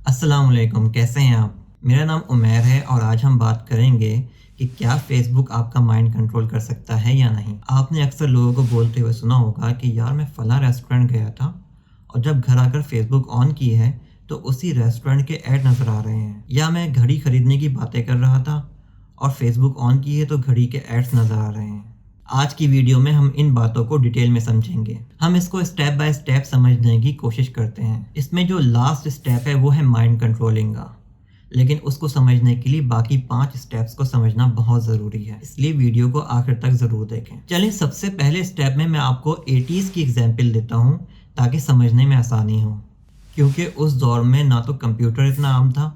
अस्सलाम वालेकुम, कैसे हैं आप? मेरा नाम उमैर है और आज हम बात करेंगे कि क्या फ़ेसबुक आपका माइंड कंट्रोल कर सकता है या नहीं। आपने अक्सर लोगों को बोलते हुए सुना होगा कि यार मैं फ़लाँ रेस्टोरेंट गया था और जब घर आकर फ़ेसबुक ऑन की है तो उसी रेस्टोरेंट के ऐड नज़र आ रहे हैं। या मैं घड़ी खरीदने की बातें कर रहा था और फ़ेसबुक ऑन की है तो घड़ी के एड्स नज़र आ रहे हैं। आज की वीडियो में हम इन बातों को डिटेल में समझेंगे। हम इसको स्टेप बाय स्टेप समझने की कोशिश करते हैं। इसमें जो लास्ट स्टेप है वो है माइंड कंट्रोलिंग का, लेकिन उसको समझने के लिए बाकी 5 स्टेप्स को समझना बहुत ज़रूरी है, इसलिए वीडियो को आखिर तक ज़रूर देखें। चलिए सबसे पहले स्टेप में मैं आपको 80s की एग्जाम्पल देता हूँ ताकि समझने में आसानी हो, क्योंकि उस दौर में ना तो कंप्यूटर इतना आम था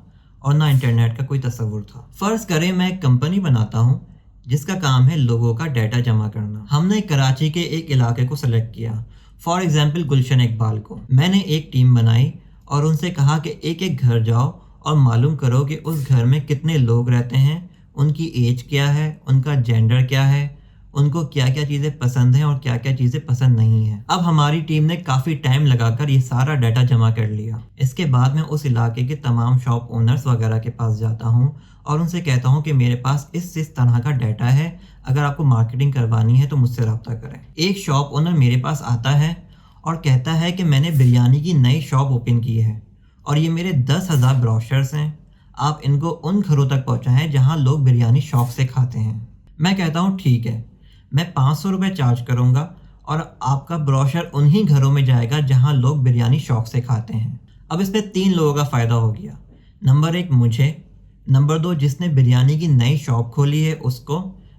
और ना इंटरनेट का कोई तस्वुर था। फ़र्ज़ करें मैं एक कंपनी बनाता हूँ जिसका काम है लोगों का डाटा जमा करना। हमने कराची के एक इलाके को सेलेक्ट किया, फॉर एग्जांपल गुलशन इकबाल को। मैंने एक टीम बनाई और उनसे कहा कि एक एक घर जाओ और मालूम करो कि उस घर में कितने लोग रहते हैं, उनकी एज क्या है, उनका जेंडर क्या है, उनको क्या क्या चीज़ें पसंद हैं और क्या क्या चीज़ें पसंद नहीं हैं। अब हमारी टीम ने काफ़ी टाइम लगाकर ये सारा डाटा जमा कर लिया। इसके बाद मैं उस इलाके के तमाम शॉप ओनर्स वगैरह के पास जाता हूँ और उनसे कहता हूँ कि मेरे पास इस तरह का डाटा है, अगर आपको मार्केटिंग करवानी है तो मुझसे रब्ता करें। एक शॉप ओनर मेरे पास आता है और कहता है कि मैंने बिरयानी की नई शॉप ओपन की है और ये मेरे 10,000 ब्रोशर्स हैं, आप इनको उन घरों तक पहुँचाएँ जहाँ लोग बिरयानी शौक से खाते हैं। मैं कहता हूँ ठीक है, मैं 500 रुपये चार्ज करूँगा और आपका ब्रोशर उन्हीं घरों में जाएगा जहाँ लोग बिरयानी शौक से खाते हैं। अब इसमें 3 लोगों का फ़ायदा हो गया। नंबर 1 मुझे, नंबर 2 जिसने बिरयानी की नई शॉप खोली है उसको,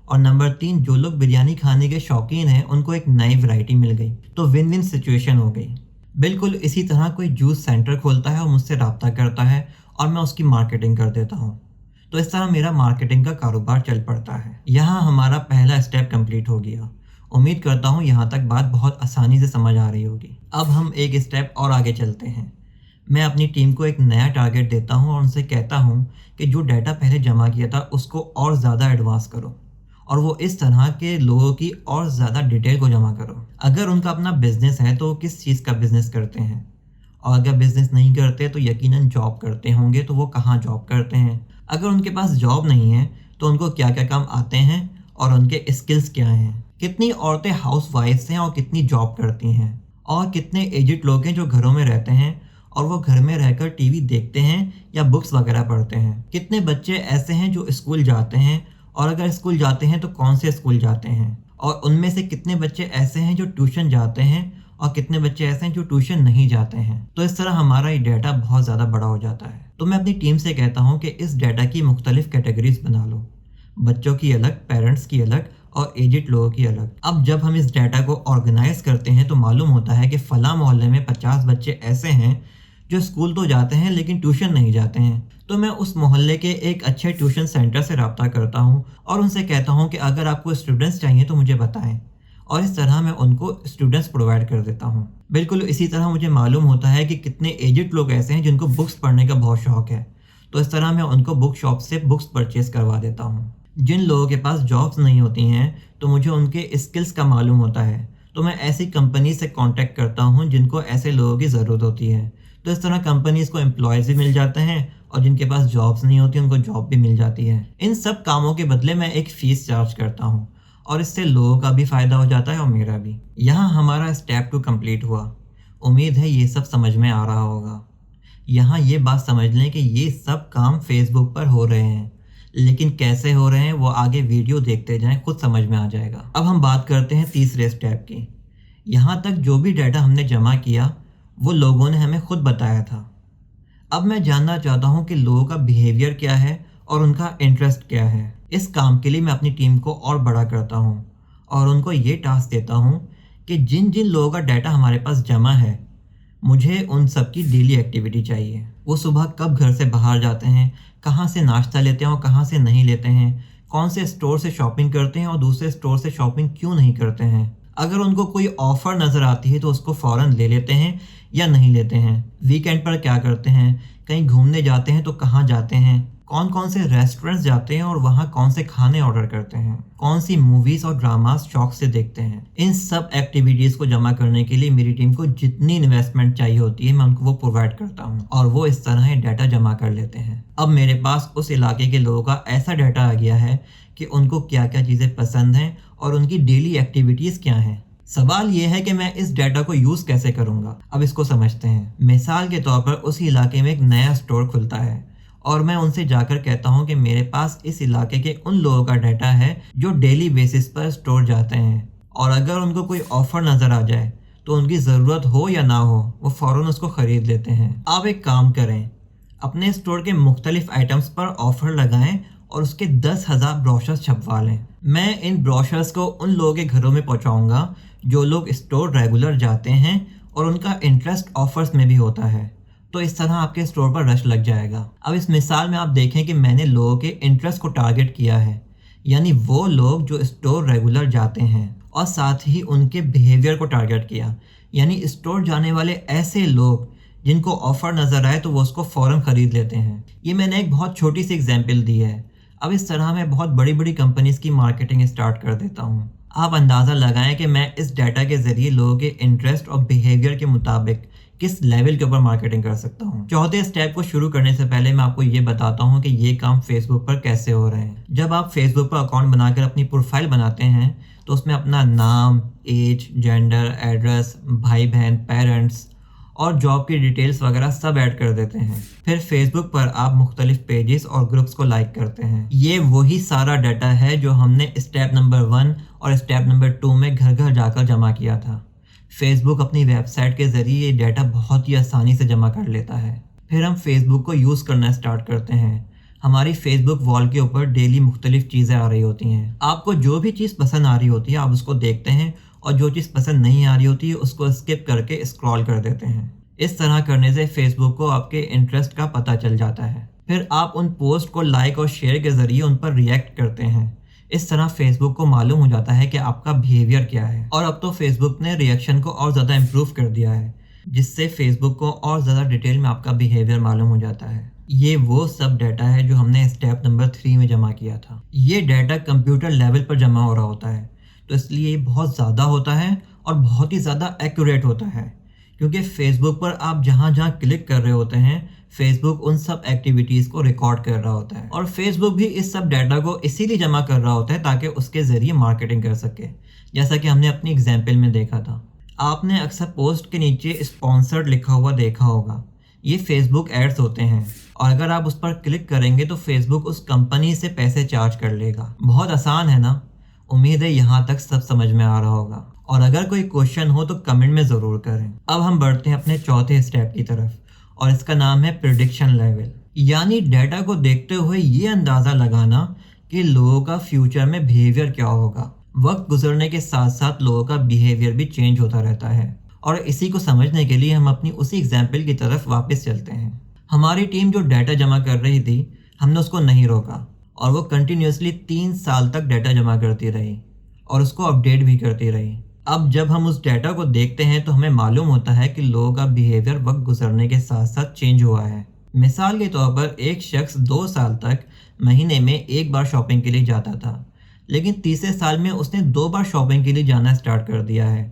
और नंबर 3 जो लोग बिरयानी खाने के शौकीन हैं उनको एक नई वैरायटी मिल गई। तो विन विन सिचुएशन हो गई। बिल्कुल इसी तरह कोई जूस सेंटर खोलता है और मुझसे रब्ता करता है और मैं उसकी मार्केटिंग कर देता हूँ, तो इस तरह मेरा मार्केटिंग का कारोबार चल पड़ता है। यहाँ हमारा पहला स्टेप कंप्लीट हो गया। उम्मीद करता हूँ यहाँ तक बात बहुत आसानी से समझ आ रही होगी। अब हम एक स्टेप और आगे चलते हैं। मैं अपनी टीम को एक नया टारगेट देता हूँ और उनसे कहता हूँ कि जो डाटा पहले जमा किया था उसको और ज़्यादा एडवांस करो और वो इस तरह के लोगों की और ज़्यादा डिटेल को जमा करो। अगर उनका अपना बिजनेस है तो किस चीज़ का बिजनेस करते हैं, और अगर बिजनेस नहीं करते तो यकीनन जॉब करते होंगे, तो वो कहाँ जॉब करते हैं। अगर उनके पास जॉब नहीं है तो उनको क्या क्या काम आते हैं और उनके स्किल्स क्या हैं, कितनी औरतें हाउस वाइफ्स हैं और कितनी जॉब करती हैं, और कितने एजिड लोग हैं जो घरों में रहते हैं और वो घर में रहकर टीवी देखते हैं या बुक्स वगैरह पढ़ते हैं, कितने बच्चे ऐसे हैं जो स्कूल जाते हैं और अगर स्कूल जाते हैं तो कौन से स्कूल जाते हैं, और उनमें से कितने बच्चे ऐसे हैं जो ट्यूशन जाते हैं और कितने बच्चे ऐसे हैं जो ट्यूशन नहीं जाते हैं। तो इस तरह हमारा ये डाटा बहुत ज़्यादा बड़ा हो जाता है। तो मैं अपनी टीम से कहता हूँ कि इस डाटा की मुख्तलिफ कैटेगरीज बना लो, बच्चों की अलग, पेरेंट्स की अलग और एजिड लोगों की अलग। अब जब हम इस डाटा को ऑर्गेनाइज करते हैं तो मालूम होता है कि फ़लाँ मोहल्ले में 50 बच्चे ऐसे हैं जो स्कूल तो जाते हैं लेकिन ट्यूशन नहीं जाते हैं। तो मैं उस मोहल्ले के एक अच्छे ट्यूशन सेंटर से रब्ता करता हूँ और उनसे कहता हूँ कि अगर आपको स्टूडेंट्स चाहिए तो मुझे बताएं, और इस तरह मैं उनको स्टूडेंट्स प्रोवाइड कर देता हूँ। बिल्कुल इसी तरह मुझे मालूम होता है कि कितने एजिड लोग ऐसे हैं जिनको बुक्स पढ़ने का बहुत शौक है, तो इस तरह मैं उनको बुक शॉप से बुक्स परचेज करवा देता हूँ। जिन लोगों के पास जॉब्स नहीं होती हैं तो मुझे उनके स्किल्स का मालूम होता है, तो मैं ऐसी कंपनी से कांटेक्ट करता हूँ जिनको ऐसे लोगों की ज़रूरत होती है। तो इस तरह कंपनीज़ को एम्प्लॉयज़ भी मिल जाते हैं और जिनके पास जॉब्स नहीं होती उनको जॉब भी मिल जाती है। इन सब कामों के बदले मैं एक फ़ीस चार्ज करता हूँ और इससे लोगों का भी फ़ायदा हो जाता है और मेरा भी। यहाँ हमारा स्टेप 2 कंप्लीट हुआ। उम्मीद है ये सब समझ में आ रहा होगा। यहाँ ये बात समझ लें कि ये सब काम फेसबुक पर हो रहे हैं, लेकिन कैसे हो रहे हैं वो आगे वीडियो देखते जाएं, खुद समझ में आ जाएगा। अब हम बात करते हैं तीसरे स्टेप की। यहाँ तक जो भी डाटा हमने जमा किया वो लोगों ने हमें खुद बताया था। अब मैं जानना चाहता हूँ कि लोगों का बिहेवियर क्या है और उनका इंटरेस्ट क्या है। इस काम के लिए मैं अपनी टीम को और बड़ा करता हूँ और उनको ये टास्क देता हूँ कि जिन जिन लोगों का डाटा हमारे पास जमा है मुझे उन सब की डेली एक्टिविटी चाहिए। वो सुबह कब घर से बाहर जाते हैं, कहाँ से नाश्ता लेते हैं और कहाँ से नहीं लेते हैं, कौन से स्टोर से शॉपिंग करते हैं और दूसरे स्टोर से शॉपिंग क्यों नहीं करते हैं। अगर उनको कोई ऑफ़र नज़र आती है तो उसको फ़ौरन ले लेते हैं या नहीं लेते हैं। वीकेंड पर क्या करते हैं, कहीं घूमने जाते हैं तो कहाँ जाते हैं, कौन कौन से रेस्टोरेंट्स जाते हैं और वहाँ कौन से खाने ऑर्डर करते हैं, कौन सी मूवीज़ और ड्रामास शौक से देखते हैं। इन सब एक्टिविटीज़ को जमा करने के लिए मेरी टीम को जितनी इन्वेस्टमेंट चाहिए होती है मैं उनको वो प्रोवाइड करता हूँ और वो इस तरह ये डाटा जमा कर लेते हैं। अब मेरे पास उस इलाके के लोगों का ऐसा डाटा आ गया है कि उनको क्या क्या चीज़ें पसंद हैं और उनकी डेली एक्टिविटीज़ क्या हैं। सवाल ये है कि मैं इस डाटा को यूज़ कैसे करूँगा। अब इसको समझते हैं। मिसाल के तौर पर उस इलाके में एक नया स्टोर खुलता है और मैं उनसे जाकर कहता हूँ कि मेरे पास इस इलाके के उन लोगों का डाटा है जो डेली बेसिस पर स्टोर जाते हैं, और अगर उनको कोई ऑफ़र नज़र आ जाए तो उनकी ज़रूरत हो या ना हो वो फ़ौरन उसको ख़रीद लेते हैं। आप एक काम करें, अपने स्टोर के मुख्तलिफ आइटम्स पर ऑफ़र लगाएं और उसके 10,000 ब्रोशर्स छपवा लें। मैं इन ब्रोशर्स को उन लोगों के घरों में पहुँचाऊँगा जो लोग स्टोर रेगुलर जाते हैं और उनका इंटरेस्ट ऑफ़र्स में भी होता है, तो इस तरह आपके स्टोर पर रश लग जाएगा। अब इस मिसाल में आप देखें कि मैंने लोगों के इंटरेस्ट को टारगेट किया है, यानी वो लोग जो स्टोर रेगुलर जाते हैं, और साथ ही उनके बिहेवियर को टारगेट किया, यानी स्टोर जाने वाले ऐसे लोग जिनको ऑफ़र नज़र आए तो वो उसको फ़ौरन ख़रीद लेते हैं। ये मैंने एक बहुत छोटी सी एग्जांपल दी है। अब इस तरह मैं बहुत बड़ी बड़ी कंपनीज़ की मार्केटिंग स्टार्ट कर देता हूँ। आप अंदाज़ा लगाएं कि मैं इस डाटा के ज़रिए लोगों के इंटरेस्ट और बिहेवियर के मुताबिक किस लेवल के ऊपर मार्केटिंग कर सकता हूँ। चौथे स्टेप को शुरू करने से पहले मैं आपको ये बताता हूँ कि ये काम फेसबुक पर कैसे हो रहे हैं। जब आप फेसबुक पर अकाउंट बनाकर अपनी प्रोफाइल बनाते हैं तो उसमें अपना नाम, एज, जेंडर, एड्रेस, भाई बहन, पेरेंट्स और जॉब की डिटेल्स वगैरह सब ऐड कर देते हैं। फिर फेसबुक पर आप मुख्तलिफ पेजेस और ग्रुप्स को लाइक करते हैं। ये वही सारा डाटा है जो हमने स्टेप नंबर 1 और स्टेप नंबर 2 में घर घर जाकर जमा किया था। फेसबुक अपनी वेबसाइट के ज़रिए ये डाटा बहुत ही आसानी से जमा कर लेता है। फिर हम फेसबुक को यूज़ करना स्टार्ट करते हैं। हमारी फेसबुक वॉल के ऊपर डेली मुख्तलिफ चीज़ें आ रही होती हैं। आपको जो भी चीज़ पसंद आ रही होती है आप उसको देखते हैं, और जो चीज़ पसंद नहीं आ रही होती है उसको स्किप करके स्क्रॉल कर देते हैं। इस तरह करने से फेसबुक को आपके इंटरेस्ट का पता चल जाता है। फिर आप उन पोस्ट को लाइक और शेयर के ज़रिए उन पर रिएक्ट करते हैं। इस तरह फेसबुक को मालूम हो जाता है कि आपका बिहेवियर क्या है। और अब तो फेसबुक ने रिएक्शन को और ज़्यादा इम्प्रूव कर दिया है, जिससे फेसबुक को और ज़्यादा डिटेल में आपका बिहेवियर मालूम हो जाता है। ये वो सब डाटा है जो हमने स्टेप नंबर 3 में जमा किया था। ये डाटा कंप्यूटर लेवल पर जमा हो रहा होता है, तो इसलिए ये बहुत ज़्यादा होता है और बहुत ही ज़्यादा एक्यूरेट होता है, क्योंकि फेसबुक पर आप जहाँ जहाँ क्लिक कर रहे होते हैं फेसबुक उन सब एक्टिविटीज़ को रिकॉर्ड कर रहा होता है। और फेसबुक भी इस सब डाटा को इसीलिए जमा कर रहा होता है ताकि उसके ज़रिए मार्केटिंग कर सके, जैसा कि हमने अपनी एग्जाम्पल में देखा था। आपने अक्सर पोस्ट के नीचे स्पॉन्सर्ड लिखा हुआ देखा होगा। ये फेसबुक एड्स होते हैं, और अगर आप उस पर क्लिक करेंगे तो फेसबुक उस कंपनी से पैसे चार्ज कर लेगा। बहुत आसान है ना? उम्मीद है यहाँ तक सब समझ में आ रहा होगा, और अगर कोई क्वेश्चन हो तो कमेंट में ज़रूर करें। अब हम बढ़ते हैं अपने चौथे स्टेप की तरफ, और इसका नाम है प्रिडिक्शन लेवल, यानी डाटा को देखते हुए ये अंदाज़ा लगाना कि लोगों का फ्यूचर में बिहेवियर क्या होगा। वक्त गुजरने के साथ साथ लोगों का बिहेवियर भी चेंज होता रहता है, और इसी को समझने के लिए हम अपनी उसी एग्जाम्पल की तरफ वापस चलते हैं। हमारी टीम जो डाटा जमा कर रही थी हमने उसको नहीं रोका, और वो कंटिन्यूसली 3 साल तक डाटा जमा करती रही और उसको अपडेट भी करती रही। अब जब हम उस डाटा को देखते हैं तो हमें मालूम होता है कि लोगों का बिहेवियर वक्त गुजरने के साथ साथ चेंज हुआ है। मिसाल के तौर पर एक शख्स 2 साल तक महीने में 1 बार शॉपिंग के लिए जाता था, लेकिन तीसरे साल में उसने 2 बार शॉपिंग के लिए जाना स्टार्ट कर दिया है,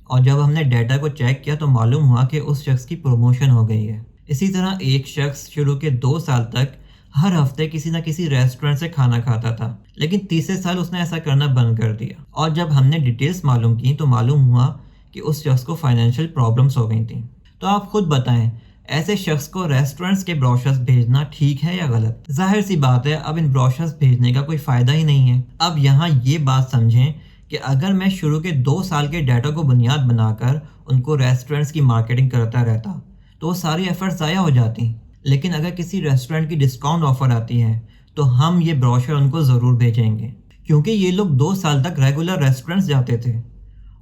और जब हमने डाटा को चेक किया तो मालूम हुआ कि उस शख्स की प्रमोशन हो गई है। इसी तरह एक शख्स शुरू के 2 साल तक हर हफ्ते किसी न किसी रेस्टोरेंट से खाना खाता था, लेकिन तीसरे साल उसने ऐसा करना बंद कर दिया, और जब हमने डिटेल्स मालूम की तो मालूम हुआ कि उस शख्स को फाइनेंशियल प्रॉब्लम्स हो गई थी। तो आप खुद बताएं, ऐसे शख्स को रेस्टोरेंट्स के ब्रोशर्स भेजना ठीक है या गलत? जाहिर सी बात है अब इन ब्रोशर्स भेजने का कोई फ़ायदा ही नहीं है। अब यहाँ ये बात समझें कि अगर मैं शुरू के 2 साल के डाटा को बुनियाद बनाकर उनको रेस्टोरेंट्स की मार्केटिंग करता रहता तो वो सारी एफर्ट्स ज़ाया हो जाती, लेकिन अगर किसी रेस्टोरेंट की डिस्काउंट ऑफ़र आती है तो हम ये ब्रोशर उनको ज़रूर भेजेंगे, क्योंकि ये लोग 2 साल तक रेगुलर रेस्टोरेंट्स जाते थे,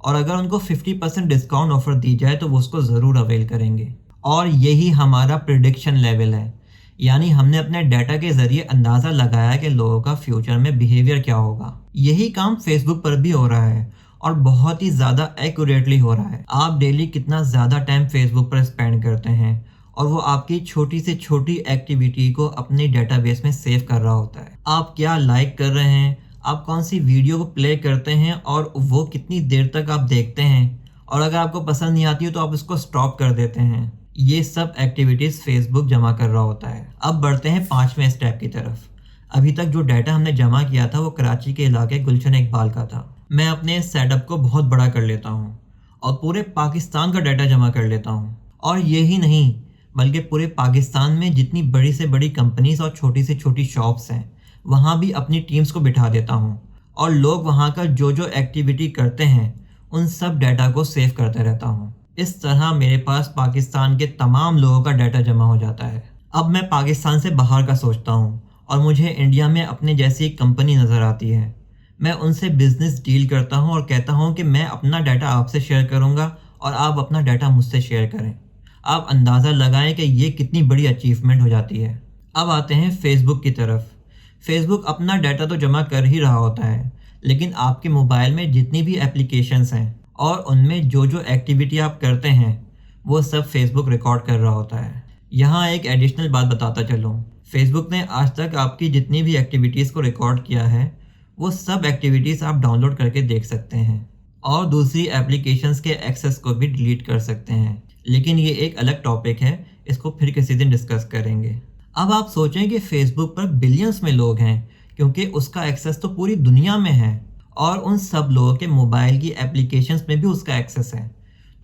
और अगर उनको 50% डिस्काउंट ऑफ़र दी जाए तो वो उसको ज़रूर अवेल करेंगे। और यही हमारा प्रिडिक्शन लेवल है, यानी हमने अपने डाटा के ज़रिए अंदाज़ा लगाया कि लोगों का फ्यूचर में बिहेवियर क्या होगा। यही काम फेसबुक पर भी हो रहा है, और बहुत ही ज़्यादा एक्यूरेटली हो रहा है। आप डेली कितना ज़्यादा टाइम फेसबुक पर स्पेंड करते हैं और वो आपकी छोटी से छोटी एक्टिविटी को अपने डेटाबेस में सेव कर रहा होता है। आप क्या लाइक कर रहे हैं, आप कौन सी वीडियो को प्ले करते हैं और वो कितनी देर तक आप देखते हैं, और अगर आपको पसंद नहीं आती हो तो आप उसको स्टॉप कर देते हैं। ये सब एक्टिविटीज़ फेसबुक जमा कर रहा होता है। अब बढ़ते हैं 5वें स्टेप की तरफ। अभी तक जो डाटा हमने जमा किया था वो कराची के इलाके गुलशन इकबाल का था। मैं अपने सेटअप को बहुत बड़ा कर लेता हूँ और पूरे पाकिस्तान का डाटा जमा कर लेता हूँ। और यही नहीं, बल्कि पूरे पाकिस्तान में जितनी बड़ी से बड़ी कंपनीज और छोटी से छोटी शॉप्स हैं वहाँ भी अपनी टीम्स को बिठा देता हूँ, और लोग वहाँ का जो जो एक्टिविटी करते हैं उन सब डाटा को सेव करते रहता हूँ। इस तरह मेरे पास पाकिस्तान के तमाम लोगों का डाटा जमा हो जाता है। अब मैं पाकिस्तान से बाहर का सोचता हूँ और मुझे इंडिया में अपने जैसी एक कंपनी नज़र आती है। मैं उनसे बिज़नेस डील करता हूँ और कहता हूँ कि मैं अपना डाटा आपसे शेयर करूँगा और आप अपना डाटा मुझसे शेयर करें। आप अंदाज़ा लगाएं कि ये कितनी बड़ी अचीवमेंट हो जाती है। अब आते हैं फेसबुक की तरफ। फेसबुक अपना डाटा तो जमा कर ही रहा होता है, लेकिन आपके मोबाइल में जितनी भी एप्लीकेशंस हैं और उनमें जो जो एक्टिविटी आप करते हैं वो सब फेसबुक रिकॉर्ड कर रहा होता है। यहाँ एक एडिशनल बात बताता चलूँ, फेसबुक ने आज तक आपकी जितनी भी एक्टिविटीज़ को रिकॉर्ड किया है वो सब एक्टिविटीज़ आप डाउनलोड करके देख सकते हैं और दूसरी एप्लीकेशंस के एक्सेस को भी डिलीट कर सकते हैं। लेकिन ये एक अलग टॉपिक है, इसको फिर किसी दिन डिस्कस करेंगे। अब आप सोचें कि फेसबुक पर बिलियंस में लोग हैं, क्योंकि उसका एक्सेस तो पूरी दुनिया में है और उन सब लोगों के मोबाइल की एप्लीकेशंस में भी उसका एक्सेस है,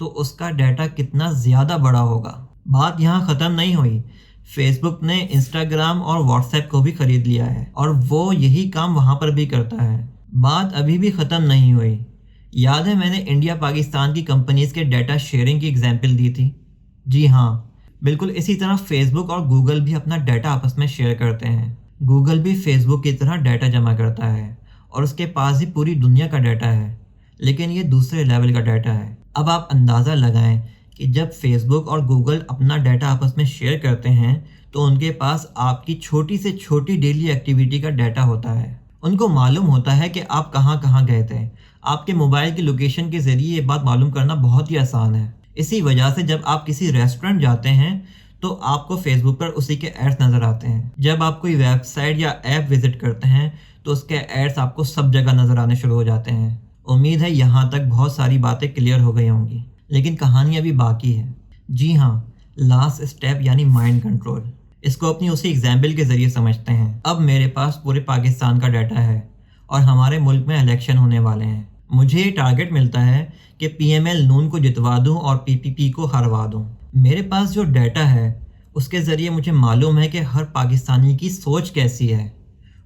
तो उसका डाटा कितना ज़्यादा बड़ा होगा। बात यहाँ ख़त्म नहीं हुई। फेसबुक ने इंस्टाग्राम और व्हाट्सएप को भी ख़रीद लिया है और वो यही काम वहाँ पर भी करता है। बात अभी भी ख़त्म नहीं हुई। याद है मैंने इंडिया पाकिस्तान की कंपनीज़ के डाटा शेयरिंग की एग्जांपल दी थी? जी हाँ, बिल्कुल इसी तरह फेसबुक और गूगल भी अपना डाटा आपस में शेयर करते हैं। गूगल भी फेसबुक की तरह डाटा जमा करता है और उसके पास ही पूरी दुनिया का डाटा है, लेकिन ये दूसरे लेवल का डाटा है। अब आप अंदाज़ा लगाएं कि जब फेसबुक और गूगल अपना डाटा आपस में शेयर करते हैं तो उनके पास आपकी छोटी से छोटी डेली एक्टिविटी का डाटा होता है। उनको मालूम होता है कि आप कहाँ कहाँ गए थे। आपके मोबाइल की लोकेशन के ज़रिए ये बात मालूम करना बहुत ही आसान है। इसी वजह से जब आप किसी रेस्टोरेंट जाते हैं तो आपको फेसबुक पर उसी के एड्स नज़र आते हैं। जब आप कोई वेबसाइट या ऐप विज़िट करते हैं तो उसके एड्स आपको सब जगह नज़र आने शुरू हो जाते हैं। उम्मीद है यहाँ तक बहुत सारी बातें क्लियर हो गई होंगी, लेकिन कहानी अभी बाकी है। जी हाँ, लास्ट स्टेप यानी माइंड कंट्रोल। इसको अपनी उसी एग्जाम्पल के ज़रिए समझते हैं। अब मेरे पास पूरे पाकिस्तान का डाटा है और हमारे मुल्क में इलेक्शन होने वाले हैं। मुझे ये टारगेट मिलता है कि PML नून को जितवा दूं और PPP को हरवा दूं। मेरे पास जो डाटा है उसके ज़रिए मुझे मालूम है कि हर पाकिस्तानी की सोच कैसी है,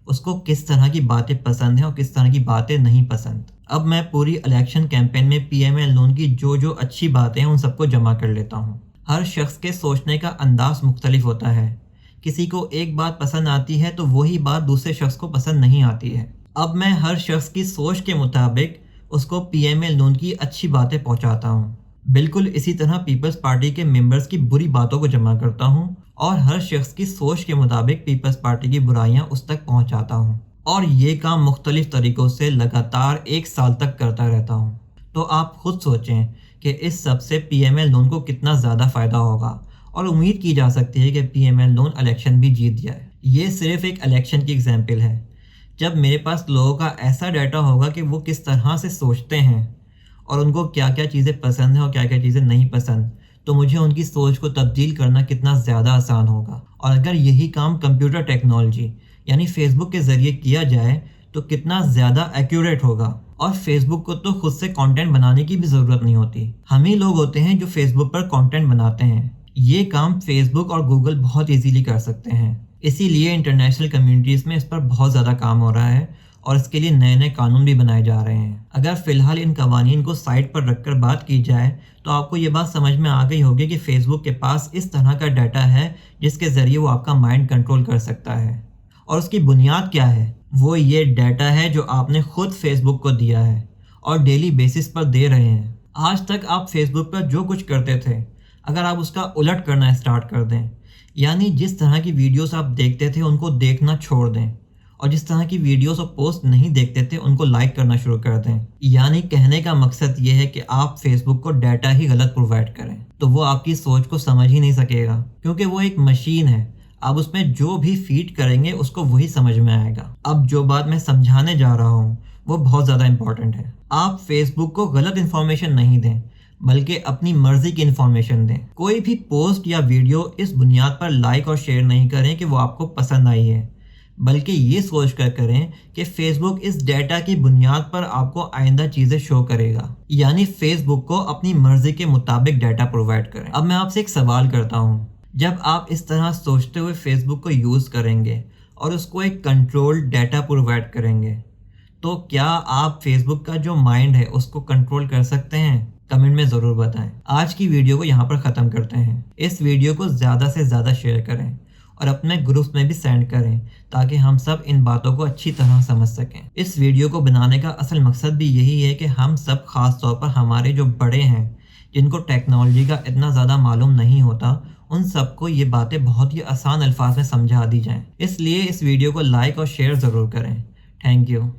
उसको किस तरह की बातें पसंद हैं और किस तरह की बातें नहीं पसंद। अब मैं पूरी इलेक्शन कैंपेन में PML नून की जो जो अच्छी बातें हैं उन सबको जमा कर लेता हूँ। हर शख्स के सोचने का अंदाज मुख्तलिफ होता है। किसी को एक बात पसंद आती है तो वही बात दूसरे शख्स को पसंद नहीं आती है। अब मैं हर शख्स की सोच के मुताबिक उसको PML नून की अच्छी बातें पहुंचाता हूं। बिल्कुल इसी तरह पीपल्स पार्टी के मेंबर्स की बुरी बातों को जमा करता हूं और हर शख्स की सोच के मुताबिक पीपल्स पार्टी की बुराइयां उस तक पहुंचाता हूं। और ये काम मुख्तलिफ तरीक़ों से लगातार 1 साल तक करता रहता हूं। तो आप खुद सोचें कि इस सब से PML नून को कितना ज़्यादा फ़ायदा होगा, और उम्मीद की जा सकती है कि PML नून इलेक्शन भी जीत जाए। ये सिर्फ एक इलेक्शन की एग्जाम्पल है। जब मेरे पास लोगों का ऐसा डाटा होगा कि वो किस तरह से सोचते हैं और उनको क्या क्या चीज़ें पसंद हैं और क्या क्या चीज़ें नहीं पसंद, तो मुझे उनकी सोच को तब्दील करना कितना ज़्यादा आसान होगा। और अगर यही काम कंप्यूटर टेक्नोलॉजी यानी फेसबुक के ज़रिए किया जाए तो कितना ज़्यादा एक्यूरेट होगा। और फेसबुक को तो खुद से कंटेंट बनाने की भी ज़रूरत नहीं होती, हम ही लोग होते हैं जो फेसबुक पर कंटेंट बनाते हैं। ये काम फेसबुक और गूगल बहुत इजीली कर सकते हैं। इसीलिए इंटरनेशनल कम्युनिटीज़ में इस पर बहुत ज़्यादा काम हो रहा है और इसके लिए नए नए कानून भी बनाए जा रहे हैं। अगर फ़िलहाल इन कवानीन को साइड पर रखकर बात की जाए तो आपको ये बात समझ में आ गई होगी कि फ़ेसबुक के पास इस तरह का डाटा है जिसके ज़रिए वो आपका माइंड कंट्रोल कर सकता है। और उसकी बुनियाद क्या है? वो ये डाटा है जो आपने खुद फेसबुक को दिया है और डेली बेसिस पर दे रहे हैं। आज तक आप फेसबुक पर जो कुछ करते थे, अगर आप उसका उलट करना स्टार्ट कर दें, यानी जिस तरह की वीडियोस आप देखते थे उनको देखना छोड़ दें और जिस तरह की वीडियोस और पोस्ट नहीं देखते थे उनको लाइक करना शुरू कर दें। यानी कहने का मकसद ये है कि आप फेसबुक को डाटा ही गलत प्रोवाइड करें तो वो आपकी सोच को समझ ही नहीं सकेगा, क्योंकि वो एक मशीन है। आप उसमें जो भी फीड करेंगे उसको वही समझ में आएगा। अब जो बात मैं समझाने जा रहा हूँ वो बहुत ज़्यादा इंपॉर्टेंट है। आप फेसबुक को गलत इन्फॉर्मेशन नहीं दें बल्कि अपनी मर्जी की इन्फॉर्मेशन दें। कोई भी पोस्ट या वीडियो इस बुनियाद पर लाइक और शेयर नहीं करें कि वो आपको पसंद आई है, बल्कि ये सोच कर करें कि फेसबुक इस डेटा की बुनियाद पर आपको आइंदा चीज़ें शो करेगा। यानी फेसबुक को अपनी मर्जी के मुताबिक डाटा प्रोवाइड करें। अब मैं आपसे एक सवाल करता हूँ, जब आप इस तरह सोचते हुए फेसबुक को यूज़ करेंगे और उसको एक कंट्रोल्ड डाटा प्रोवाइड करेंगे तो क्या आप फेसबुक का जो माइंड है उसको कंट्रोल कर सकते हैं? कमेंट में ज़रूर बताएं। आज की वीडियो को यहाँ पर ख़त्म करते हैं। इस वीडियो को ज़्यादा से ज़्यादा शेयर करें और अपने ग्रुप्स में भी सेंड करें ताकि हम सब इन बातों को अच्छी तरह समझ सकें। इस वीडियो को बनाने का असल मकसद भी यही है कि हम सब ख़ास तौर पर हमारे जो बड़े हैं जिनको टेक्नोलॉजी का इतना ज़्यादा मालूम नहीं होता, उन सबको ये बातें बहुत ही आसान अल्फाज में समझा दी जाएं। इसलिए इस वीडियो को लाइक और शेयर ज़रूर करें। Thank you.